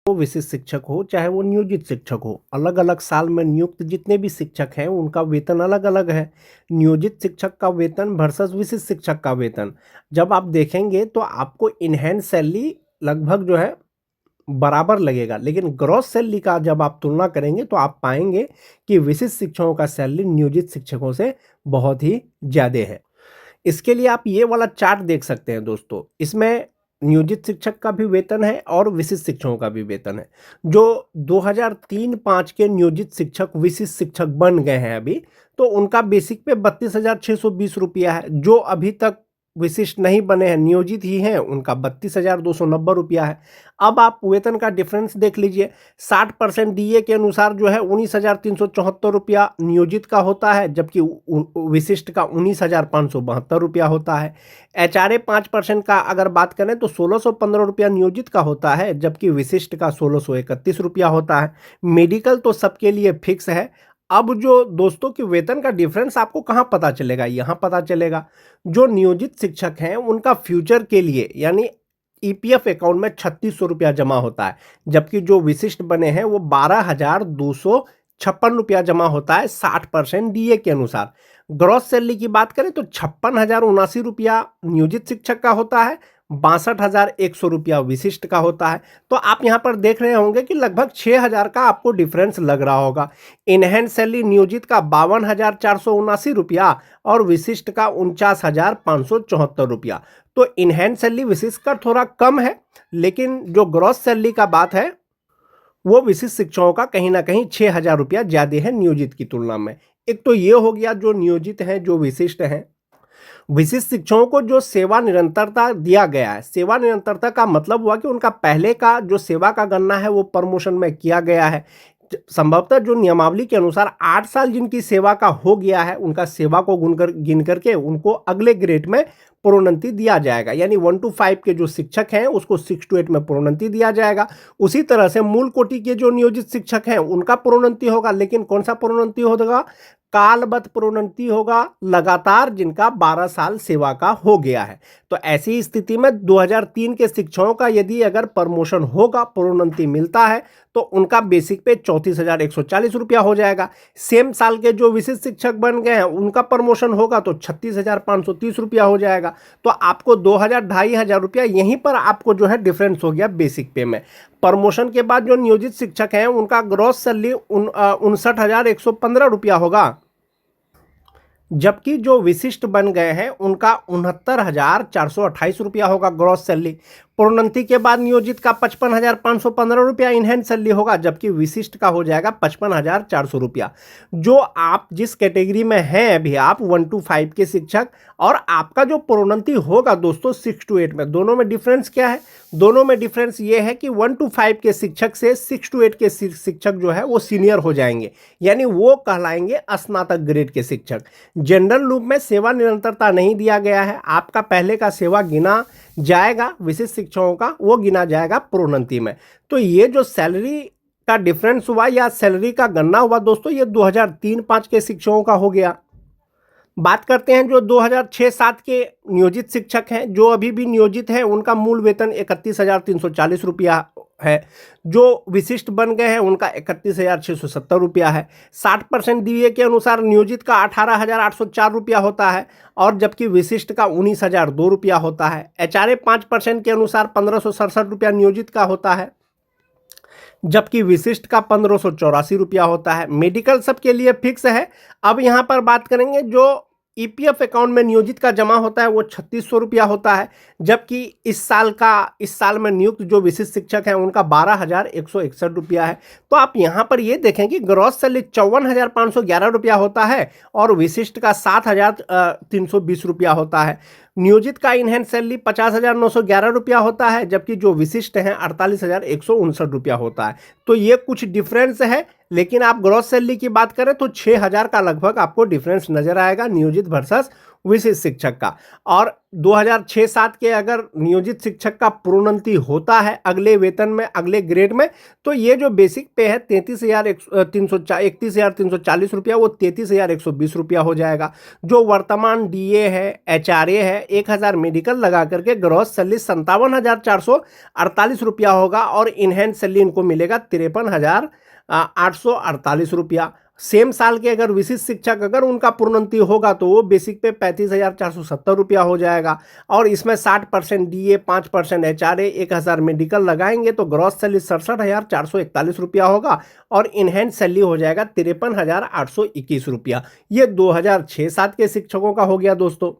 वो विशिष्ट शिक्षक हो चाहे वो नियोजित शिक्षक हो, अलग अलग साल में नियुक्त जितने भी शिक्षक हैं उनका वेतन अलग अलग है। नियोजित शिक्षक का वेतन वर्सेस विशिष्ट शिक्षक का वेतन जब आप देखेंगे तो आपको इनहैंस सैलरी लगभग जो है बराबर लगेगा, लेकिन ग्रॉस सैलरी का जब आप तुलना करेंगे तो आप पाएंगे कि विशिष्ट शिक्षकों का सैलरी नियोजित शिक्षकों से बहुत ही ज्यादा है। इसके लिए आप ये वाला चार्ट देख सकते हैं दोस्तों, इसमें नियोजित शिक्षक का भी वेतन है और विशिष्ट शिक्षकों का भी वेतन है। जो 2003-5 के नियोजित शिक्षक विशिष्ट शिक्षक बन गए हैं अभी, तो उनका बेसिक पे 32,620 रुपया है। जो अभी तक विशिष्ट नहीं बने हैं, नियोजित ही हैं, उनका 32,290 रुपया है। अब आप वेतन का डिफरेंस देख लीजिए। 60% डीए के अनुसार जो है 19,374 रुपया नियोजित का होता है, जबकि विशिष्ट का 19,572 रुपया होता है। एचआरए 5% का अगर बात करें तो 1,615 रुपया नियोजित का होता है, जबकि विशिष्ट का 1,631 रुपया होता है। मेडिकल तो सबके लिए फिक्स है। अब जो दोस्तों की वेतन का डिफरेंस आपको कहाँ पता चलेगा, यहाँ पता चलेगा। जो नियोजित शिक्षक हैं उनका फ्यूचर के लिए यानी ईपीएफ अकाउंट में 3,600 रुपया जमा होता है, जबकि जो विशिष्ट बने हैं वो 12,256 रुपया जमा होता है 60% डीए के अनुसार। ग्रॉस सैलरी की बात करें तो 56,079 रुपया नियोजित शिक्षक का होता है, 62,100 रुपया विशिष्ट का होता है। तो आप यहाँ पर देख रहे होंगे कि लगभग 6,000 का आपको डिफरेंस लग रहा होगा। इनहैंस सैलरी नियोजित का 52,479 रुपया और विशिष्ट का 49,574 रुपया। तो इनहैंस सैलरी विशिष्ट का थोड़ा कम है, लेकिन जो ग्रॉस सैलरी का बात है वो विशिष्ट शिक्षकों का कहीं ना कहीं 6,000 रुपया ज्यादा है नियोजित की तुलना में। एक तो ये हो गया जो नियोजित हैं, जो विशिष्ट हैं। विशिष्ट शिक्षकों को जो सेवा निरंतरता दिया गया है, सेवा निरंतरता का मतलब हुआ कि उनका पहले का जो सेवा का गणना है वो प्रमोशन में किया गया है। संभवतः जो नियमावली के अनुसार 8 साल जिनकी सेवा का हो गया है, उनका सेवा को गिन करके उनको अगले ग्रेड में प्रोन्नति दिया जाएगा। यानी 1 to 5 के जो शिक्षक हैं उसको 6 to 8 में प्रोन्नति दिया जाएगा। उसी तरह से मूल कोटि के जो नियोजित शिक्षक हैं उनका प्रोन्नति होगा, लेकिन कौन सा प्रोन्नति होगा? कालबद्ध प्रोन्नति होगा, लगातार जिनका 12 साल सेवा का हो गया है। तो ऐसी स्थिति में 2003 के शिक्षकों का यदि अगर प्रमोशन होगा, प्रोन्नति मिलता है, तो उनका बेसिक पे 34,140 रुपया हो जाएगा। सेम साल के जो विशिष्ट शिक्षक बन गए हैं उनका प्रमोशन होगा तो 36,530 रुपया हो जाएगा। तो आपको 2,500 रुपया यहीं पर आपको जो है डिफरेंस हो गया बेसिक पे में। प्रमोशन के बाद जो नियोजित शिक्षक हैं उनका ग्रॉस सैलरी 59,115 रुपया होगा, जबकि जो विशिष्ट बन गए हैं उनका 69,428 रुपया होगा ग्रॉस सैलरी। प्रोन्नति के बाद नियोजित का 55,515 रुपया इनहैंस सैलरी होगा, जबकि विशिष्ट का हो जाएगा 55,400 रुपया। जो आप जिस कैटेगरी में हैं अभी, आप 1 to 5 के शिक्षक, और आपका जो प्रोन्नति होगा दोस्तों 6 to 8 में, दोनों में डिफरेंस क्या है? दोनों में डिफरेंस ये है कि 1 to 5 के शिक्षक से 6 to 8 के शिक्षक जो है वो सीनियर हो जाएंगे, यानी वो कहलाएंगे स्नातक ग्रेड के शिक्षक। जनरल रूप में सेवा निरंतरता नहीं दिया गया है, आपका पहले का सेवा गिना जाएगा, विशिष्ट शिक्षकों का वो गिना जाएगा प्रोन्नति में। तो ये जो सैलरी का डिफरेंस हुआ या सैलरी का गणना हुआ दोस्तों, ये 2003-5 के शिक्षकों का हो गया। बात करते हैं जो 2006-7 के नियोजित शिक्षक हैं, जो अभी भी नियोजित हैं, उनका मूल वेतन 31,340 रुपया है। जो विशिष्ट बन गए हैं उनका 31,670 रुपया है। 60% डीए के अनुसार नियोजित का 18,804 रुपया होता है, और जबकि विशिष्ट का 19,002 रुपया होता है। एचआरए 5% के अनुसार 1,567 रुपया नियोजित का होता है, जबकि विशिष्ट का 1,584 रुपया होता है। मेडिकल सबके लिए फिक्स है। अब यहाँ पर बात करेंगे जो ईपीएफ अकाउंट में नियोजित का जमा होता है वो 3,600 रुपया होता है, जबकि इस साल में नियुक्त जो विशिष्ट शिक्षक हैं उनका 12,161 रुपया है। तो आप यहाँ पर ये देखें कि ग्रॉस सैलरी 54,511 रुपया होता है और विशिष्ट का 7,320 रुपया होता है। नियोजित का इनहैंस सैलरी 50,911 रुपया होता है, जबकि जो विशिष्ट हैं 48,159 रुपया होता है। तो ये कुछ डिफरेंस है, लेकिन आप ग्रॉस सैलरी की बात करें तो 6,000 का लगभग आपको डिफरेंस नजर आएगा नियोजित वर्सेस विशिष्ट शिक्षक का। और 2006-07 के अगर नियोजित शिक्षक का प्रोन्नति होता है अगले वेतन में, अगले ग्रेड में, तो ये जो बेसिक पे है 31,340 रुपया, वो 33,120 रुपया हो जाएगा। जो वर्तमान डीए है, एचआरए है, 1,000 मेडिकल लगा करके ग्रॉस सैलरी 57,448 रुपया होगा और इनहेंस सैलरी इनको मिलेगा 53,848 रुपया। सेम साल के अगर विशिष्ट शिक्षक अगर उनका प्रोन्नति होगा तो वो बेसिक पे 35,470 रुपया हो जाएगा और इसमें 60% डीए, 5% एचआरए, 1,000 मेडिकल लगाएंगे तो ग्रॉस सैलरी 67,441 रुपया होगा और इनहेंस सैलरी हो जाएगा 53,821 रुपया। ये 2006-07 के शिक्षकों का हो गया दोस्तों।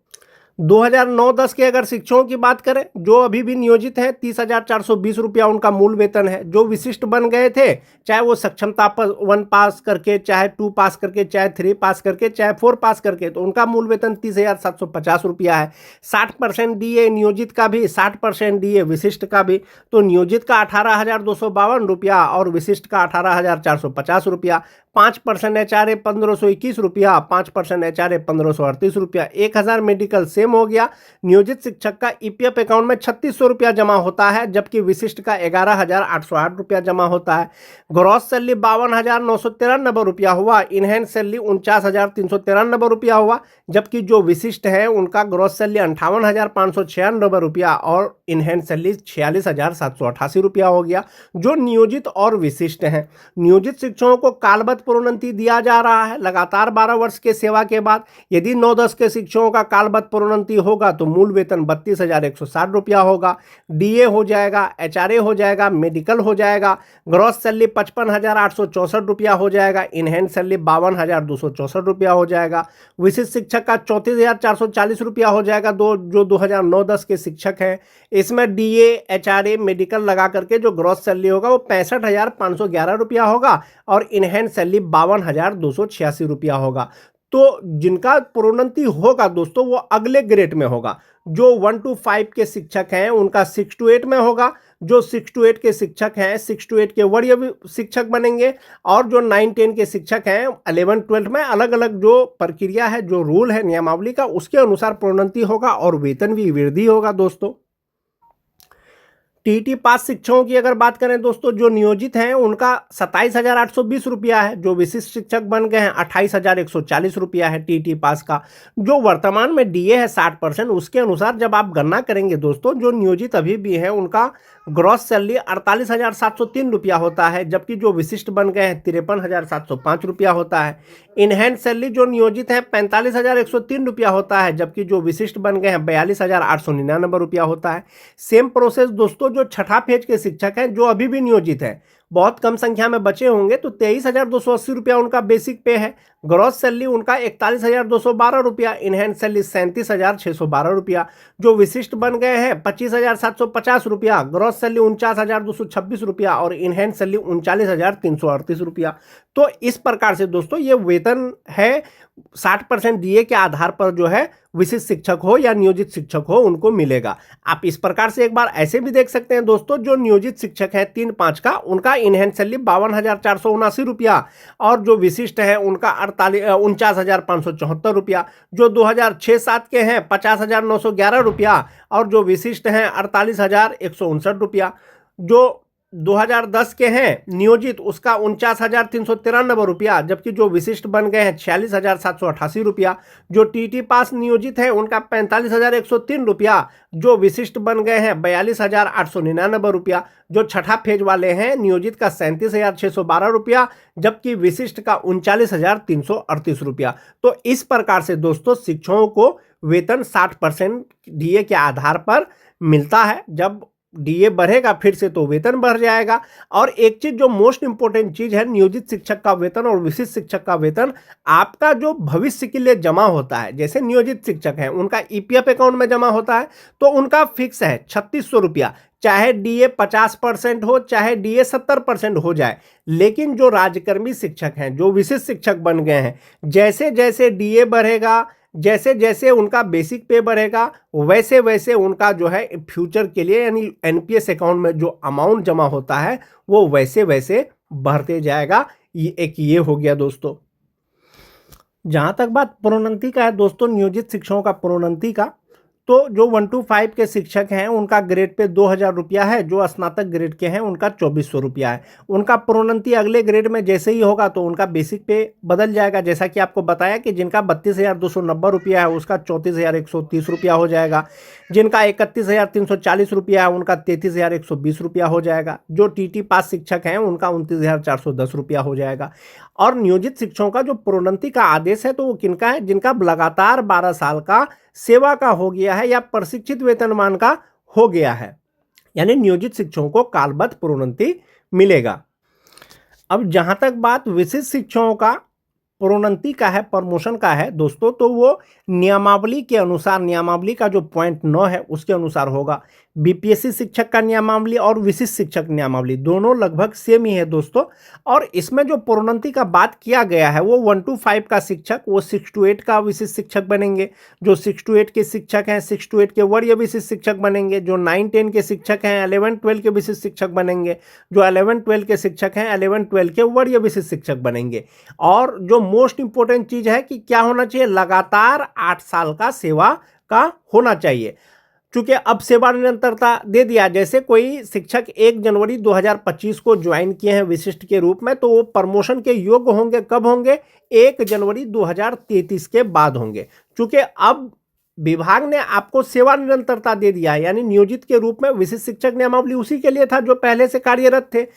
2009-10 के अगर शिक्षकों की बात करें जो अभी भी नियोजित हैं, 30,420 रुपया उनका मूल वेतन है। जो विशिष्ट बन गए थे, चाहे वो सक्षमता 1 पास करके, चाहे 2 पास करके, चाहे 3 पास करके, चाहे 4 पास करके, तो उनका मूल वेतन 30,750 रुपया है। 60% डीए नियोजित का भी, 60% डीए विशिष्ट का भी। तो नियोजित का 18,252 रुपया और विशिष्ट का 18,450 रुपया। 5% एचआरए 1,521 रुपया, 5% एचआरए 1,538 रुपया। 1,000 मेडिकल सेम हो गया। नियोजित शिक्षक का ईपीएफ अकाउंट में 3,600 रुपया जमा होता है, जबकि विशिष्ट का 11,808 रुपया जमा होता है। ग्रॉस सैलरी 52,993 रुपया हुआ, इनहेंस सैलरी 49,393 रुपया हुआ, जबकि जो विशिष्ट है उनका ग्रॉस सैलरी 58,596 रुपया और इनहेंस सैलरी 46,788 रुपया हो गया। जो नियोजित और विशिष्ट हैं, नियोजित शिक्षकों को कालबद्ध प्रोन्नति दिया जा रहा है लगातार 12 वर्ष के सेवा के बाद। यदि 9-10 के शिक्षकों का कालबद्ध प्रोन्नति होगा तो मूल वेतन 32,160 रुपया होगा, डीए हो जाएगा, एचआरए हो जाएगा, मेडिकल हो जाएगा। ग्रॉस सैलरी 55,864 रुपया हो जाएगा, इनहेंस सैलरी 52,264 रुपया हो जाएगा। विशिष्ट शिक्षक का 34,440 रुपया हो जाएगा। जो 2009-10 के शिक्षक हैं, इसमें डीए, एचआरए, मेडिकल लगा करके जो ग्रॉस सैलरी होगा वो 65,511 रुपया होगा और इनहेंस सैलरी 52,286 रुपया होगा। तो जिनका प्रोन्नति होगा दोस्तों वो अगले ग्रेड में होगा। जो 1 to 5 के शिक्षक हैं उनका 6 to 8 में होगा। जो 6 to 8 के शिक्षक हैं 6 to 8 के वरीय शिक्षक बनेंगे और जो 9-10 के शिक्षक हैं 11-12 में अलग अलग जो प्रक्रिया है, जो रूल है नियमावली का, उसके अनुसार प्रोन्नति होगा और वेतन भी वृद्धि होगा दोस्तों। टीटी पास शिक्षकों की अगर बात करें दोस्तों, जो नियोजित हैं उनका 27,820 रुपया है। जो विशिष्ट शिक्षक बन गए हैं 28,140 रुपया है टीटी पास का। जो वर्तमान में डीए है 60%, उसके अनुसार जब आप गणना करेंगे दोस्तों, जो नियोजित अभी भी है उनका ग्रॉस सैलरी 48,703 रुपया होता है, जबकि जो विशिष्ट बन गए हैं 53,705 रुपया होता है। इनहेंस सैलरी जो नियोजित है 45,103 रुपया होता है, जबकि जो विशिष्ट बन गए हैं 42,899 रुपया होता है। सेम प्रोसेस दोस्तों जो छठा फेज के शिक्षक हैं जो अभी भी नियोजित हैं, बहुत कम संख्या में बचे होंगे, तो 23,280 रुपया उनका बेसिक पे है। ग्रॉस सैलरी उनका 41,212 रुपया, इनहेंस सैलरी 37,612 रुपया। जो विशिष्ट बन गए हैं 25,750 रुपया, ग्रॉस सैलरी 49,226 रुपया और इनहेंस सैलरी 39,338 रुपया। तो इस प्रकार से दोस्तों ये वेतन है 60% डीए के आधार पर जो है विशिष्ट शिक्षक हो या नियोजित शिक्षक हो उनको मिलेगा। आप इस प्रकार से एक बार ऐसे भी देख सकते हैं दोस्तों, जो नियोजित शिक्षक है 3-5 का, उनका इनहेंस सैलरी 52,479 रुपया और जो विशिष्ट है उनका 49,574 रुपया। जो 2006-07 के हैं 50,911 रुपया और जो विशिष्ट हैं 48,159 रुपया। जो 2010 के हैं नियोजित उसका 49,393 रुपया, जबकि जो विशिष्ट बन गए हैं 46,788 रुपया। जो टीटी पास नियोजित है उनका 45,103 रुपया, जो विशिष्ट बन गए हैं 42,899 रुपया। जो छठा फेज वाले हैं नियोजित का 37,612 रुपया, जबकि विशिष्ट का 39,338 रुपया। तो इस प्रकार से दोस्तों शिक्षकों को वेतन 60% डीए के आधार पर मिलता है। जब डीए बढ़ेगा फिर से तो वेतन बढ़ जाएगा। और एक चीज जो मोस्ट इंपॉर्टेंट चीज है, नियोजित शिक्षक का वेतन और विशिष्ट शिक्षक का वेतन आपका जो भविष्य के लिए जमा होता है, जैसे नियोजित शिक्षक हैं उनका ईपीएफ अकाउंट में जमा होता है तो उनका फिक्स है 3,600 रुपया, चाहे डीए 50% हो चाहे डीए 70% हो जाए। लेकिन जो राज्यकर्मी शिक्षक हैं, जो विशिष्ट शिक्षक बन गए हैं, जैसे जैसे डीए बढ़ेगा, जैसे जैसे उनका बेसिक पे बढ़ेगा, वैसे वैसे उनका जो है फ्यूचर के लिए यानी एनपीएस अकाउंट में जो अमाउंट जमा होता है वो वैसे वैसे बढ़ते जाएगा। ये हो गया दोस्तों। जहाँ तक बात प्रोन्नति का है दोस्तों, नियोजित शिक्षकों का प्रोन्नति का, तो जो 1 to 5 के शिक्षक हैं उनका ग्रेड पे 2,000 रुपया है, जो स्नातक ग्रेड के हैं उनका 2,400 रुपया है। उनका प्रोन्नति अगले ग्रेड में जैसे ही होगा तो उनका बेसिक पे बदल जाएगा, जैसा कि आपको बताया कि जिनका 32,290 रुपया है उसका 34,130 रुपया हो जाएगा, जिनका 31,340 रुपया है उनका 33,120 रुपया हो जाएगा, जो टीटी पास शिक्षक हैं उनका 29,410 रुपया हो जाएगा। और नियोजित शिक्षकों का जो प्रोन्नति का आदेश है तो वो किनका है, जिनका लगातार 12 साल का सेवा का हो गया है या प्रशिक्षित वेतनमान का हो गया है, यानी नियोजित शिक्षकों को कालबद्ध प्रोन्नति मिलेगा। अब जहां तक बात विशिष्ट शिक्षकों का प्रोन्नति का है, प्रमोशन का है दोस्तों, तो वो नियमावली के अनुसार, नियमावली का जो पॉइंट 9 है उसके अनुसार होगा। बीपीएससी शिक्षक का नियमावली और विशिष्ट शिक्षक नियमावली दोनों लगभग सेम ही है दोस्तों। और इसमें जो प्रोन्नति का बात किया गया है वो 1 to 5 का शिक्षक वो 6 to 8 का विशिष्ट शिक्षक बनेंगे, जो 6 to 8 के शिक्षक हैं 6 to 8 के वरीय विशिष्ट शिक्षक बनेंगे, जो 9-10 के शिक्षक हैं 11-12 के विशिष्ट शिक्षक बनेंगे, जो 11-12 के शिक्षक हैं 11-12 के वरीय विशिष्ट शिक्षक बनेंगे। और जो मोस्ट इंपॉर्टेंट चीज है कि क्या होना चाहिए, लगातार 8 साल का सेवा का होना चाहिए। चूंकि अब सेवा निरंतरता दे दिया, जैसे कोई शिक्षक 1 जनवरी 2025 को ज्वाइन किए हैं विशिष्ट के रूप में, तो वो प्रमोशन के योग्य होंगे कब होंगे, 1 जनवरी 2033 के बाद होंगे। चूंकि अब विभाग ने आपको सेवा निरंतरता दे दिया है, यानी नियोजित के रूप में विशिष्ट शिक्षक नियमावली उसी के लिए था जो पहले से कार्यरत थे।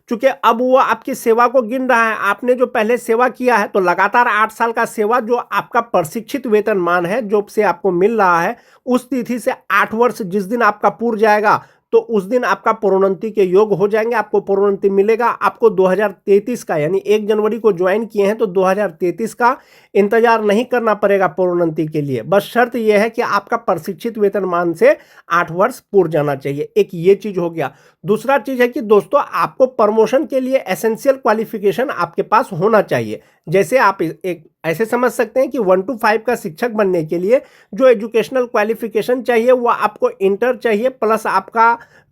चूंकि अब वो आपकी सेवा को गिन रहा है, आपने जो पहले सेवा किया है तो लगातार 8 साल का सेवा जो आपका प्रशिक्षित वेतनमान है जो से आपको मिल रहा है, उस तिथि से 8 वर्ष जिस दिन आपका पूर्ण जाएगा तो उस दिन आपका प्रोन्नति के योग्य हो जाएंगे, आपको प्रोन्नति मिलेगा। आपको 2033 का, यानी 1 जनवरी को ज्वाइन किए हैं तो 2033 का इंतजार नहीं करना पड़ेगा प्रोन्नति के लिए। बस शर्त यह है कि आपका प्रशिक्षित वेतनमान से 8 वर्ष पूर्ण जाना चाहिए। एक ये चीज हो गया। दूसरा चीज है कि दोस्तों आपको प्रमोशन के लिए एसेंशियल क्वालिफिकेशन आपके पास होना चाहिए। जैसे आप एक ऐसे समझ सकते हैं कि 1 to 5 का शिक्षक बनने के लिए जो एजुकेशनल क्वालिफिकेशन चाहिए वो आपको इंटर चाहिए, प्लस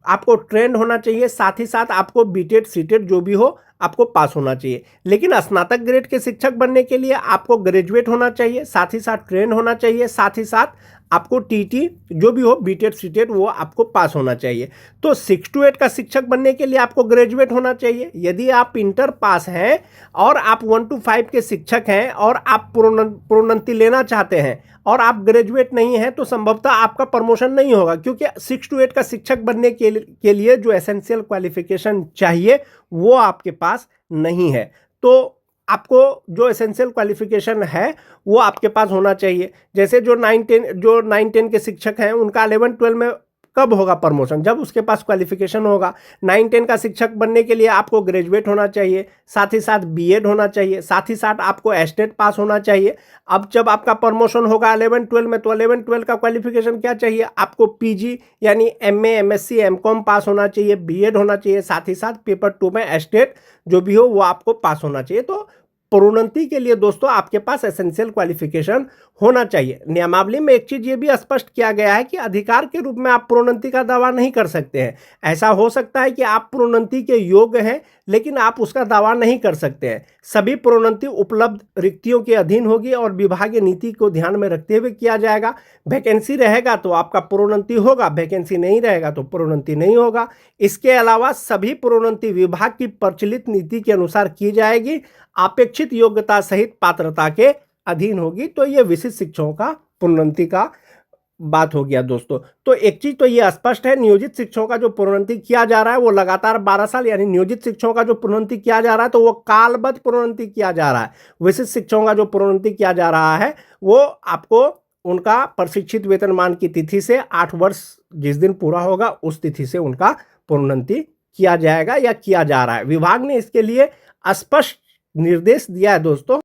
आपको ट्रेंड होना चाहिए, साथ ही साथ आपको बीटेड सीटेड जो भी हो आपको पास होना चाहिए। लेकिन स्नातक ग्रेड के शिक्षक बनने के लिए आपको ग्रेजुएट होना चाहिए, साथ ही साथ ट्रेंड होना चाहिए, साथ ही साथ आपको टीटी जो भी हो बीटेड सीटेड वो आपको पास होना चाहिए। तो 6 to 8 का शिक्षक बनने के लिए आपको ग्रेजुएट होना चाहिए। यदि आप इंटर पास हैं और आप 1 to 5 के शिक्षक हैं और आप प्रोन्नति लेना चाहते हैं और आप ग्रेजुएट नहीं हैं तो संभवतः आपका प्रमोशन नहीं होगा, क्योंकि 6 to 8 का शिक्षक बनने के लिए जो एसेंशियल क्वालिफिकेशन चाहिए वो आपके पास नहीं है। तो आपको जो एसेंशियल क्वालिफिकेशन है वो आपके पास होना चाहिए। जैसे जो 9-10 के शिक्षक हैं उनका 11-12 में कब होगा प्रमोशन, जब उसके पास क्वालिफिकेशन होगा। 9-10 का शिक्षक बनने के लिए आपको ग्रेजुएट होना चाहिए, साथ ही साथ बीएड होना चाहिए, साथ ही साथ आपको एस्टेट पास होना चाहिए। अब जब आपका प्रमोशन होगा 11-12 में तो 11-12 का क्वालिफिकेशन क्या चाहिए, आपको पीजी यानी एमए एमएससी एमकॉम पास होना चाहिए, बीएड होना चाहिए, साथ ही साथ पेपर 2 में एस्टेट जो भी हो वो आपको पास होना चाहिए। तो प्रोन्नति के लिए दोस्तों आपके पास एसेंशियल क्वालिफिकेशन होना चाहिए। नियमावली में एक चीज ये भी स्पष्ट किया गया है कि अधिकार के रूप में आप प्रोन्नति का दावा नहीं कर सकते हैं। ऐसा हो सकता है कि आप प्रोन्नति के योग्य हैं लेकिन आप उसका दावा नहीं कर सकते हैं। सभी प्रोन्नति उपलब्ध रिक्तियों के अधीन होगी और विभागीय नीति को ध्यान में रखते हुए किया जाएगा। वैकेंसी रहेगा तो आपका प्रोन्नति होगा, वैकेंसी नहीं रहेगा तो प्रोन्नति नहीं होगा। इसके अलावा सभी प्रोन्नति विभाग की प्रचलित नीति के अनुसार की जाएगी, अपेक्षित योग्यता सहित पात्रता के अधीन होगी। तो ये विशिष्ट शिक्षकों का प्रोन्नति का बात हो गया दोस्तों। तो एक चीज तो ये स्पष्ट है, नियोजित शिक्षकों का जो प्रोन्नति किया जा रहा है वो लगातार 12 साल, यानी नियोजित शिक्षकों का जो प्रोन्नति किया जा रहा है तो वो कालबद्ध प्रोन्नति किया जा रहा है। विशिष्ट शिक्षकों का जो प्रोन्नति किया जा रहा है वो आपको उनका प्रशिक्षित वेतनमान की तिथि से 8 वर्ष जिस दिन पूरा होगा उस तिथि से उनका प्रोन्नति किया जाएगा या किया जा रहा है। विभाग ने इसके लिए स्पष्ट निर्देश दिया है दोस्तों।